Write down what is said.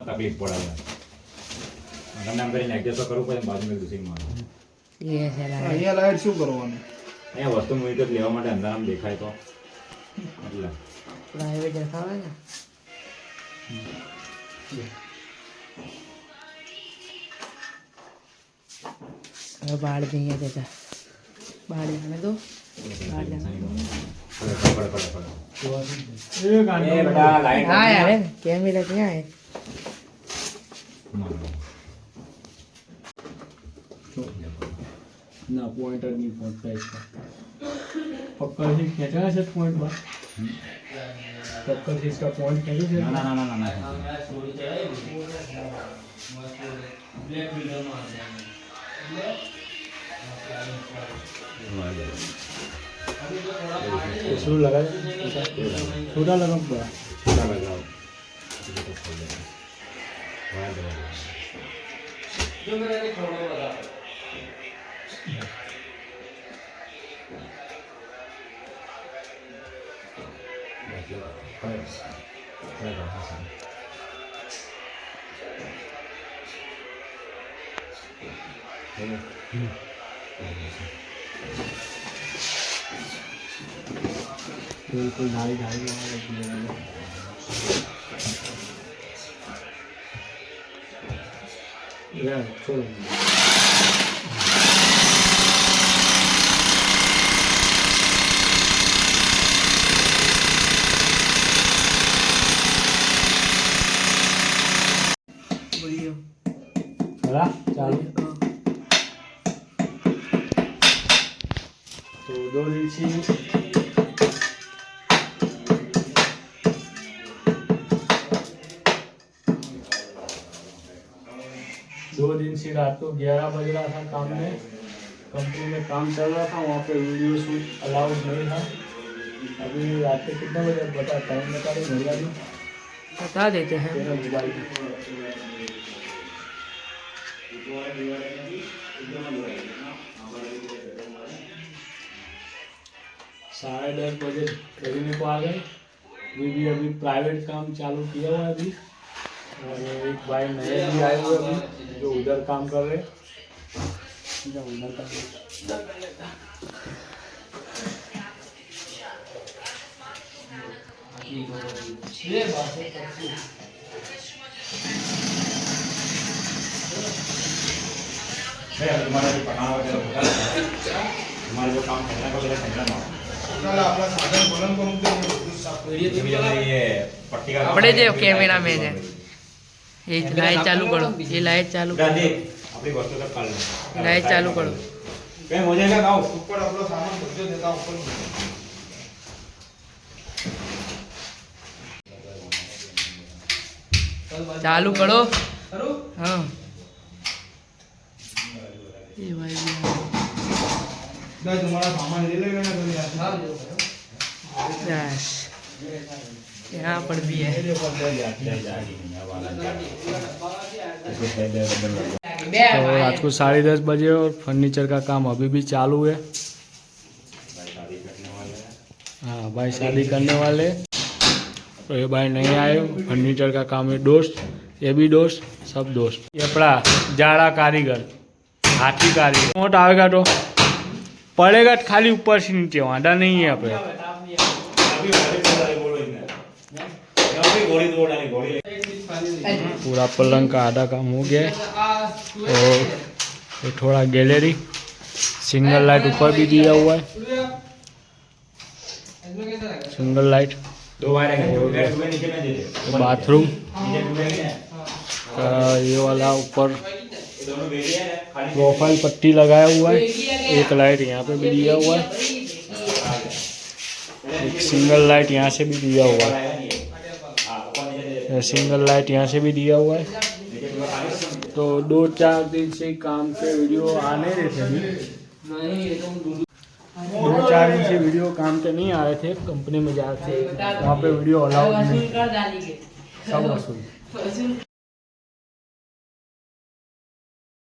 तकलीफ पड़ा है તમને આમ કરીને એડજસ્ટ કરવું પડે બાજુમાં દૂસરી માં ये है लाइट અહીંયા લાઈટ શું કરવાનું અહીંયા વસ્તુ મૂકી તો લેવા માટે અંદર આમ દેખાય તો એટલે प्राइवेट रखा हुआ है ना अब बाहर नहीं है देखा बाहर जाने दो बाहर जाने दो ए बेटा लाइट हाँ यार कैमरा क्या है ना पॉइंटर नहीं पहुंचता इसका पक्का से खींचा है सर पॉइंट बार पक्का से इसका पॉइंट खींचे से ના ના ના ના ના शुरू लगा छोटा लगा बड़ा छोटा लगाओ वायर दबा बिल्कुल ढाई ढाई छोड़ो वीडियो बड़ा चालू तो 2 इंची 2 दिन से रात को 11 बज रहा था काम में कंपनी में काम चल रहा था वहाँ पे वीडियो शूट अलाउड नहीं था अभी रात के कितने बजे बता टाइम बता दो भैया जी बता देते हैं तेरा मोबाइल 10:30 बजे ट्रेनिंग को आ गए अभी प्राइवेट काम चालू किया हुआ है अभी और एक भाई नए भी आए हुए अभी जो उधर काम कर रहे उधर काम तुम्हारा जो पढ़ाना वगैरह होता है हमारा जो काम करना का वगैरह करना ना ये पट्टी का अपने जो कैमरा में है ये लाइट चालू करो ये लाइट चालू करो अपनी वस्तु तक काट लो लाइट चालू करो कहीं हो जाएगा गाँव ऊपर अपना सामान भर देता ऊपर चालू करो हाँ ये भाई भी तुम्हारा सामान ले लेगा ना यस यहाँ पर भी है तो रात को 10:30 बजे और फर्नीचर का काम अभी भी चालू है हाँ भाई शादी करने वाले तो ये भाई नहीं आए फर्नीचर का काम है दोस्त ये भी दोस्त सब दोस्त ये अपना जाड़ा कारीगर हाथी कारीगर मोट आएगा तो पड़ेगा तो खाली ऊपर से नीचे वादा नहीं है अपने पूरा पलंग का आधा काम हो गया है और ये थोड़ा गैलरी सिंगल लाइट ऊपर भी दिया हुआ है सिंगल लाइट बाथरूम ये वाला ऊपर प्रोफाइल पट्टी लगाया हुआ है एक लाइट यहाँ पे भी दिया हुआ है एक सिंगल लाइट यहाँ से भी दिया हुआ है सिंगल लाइट यहाँ से भी दिया हुआ है तो 2-4 दिन से काम के वीडियो आ नहीं रहे थे अभी 2-4 दिन से वीडियो काम के नहीं आ रहे थे कंपनी में जा रहे थे वहाँ पे वीडियो अलाउड नहीं सब वसूल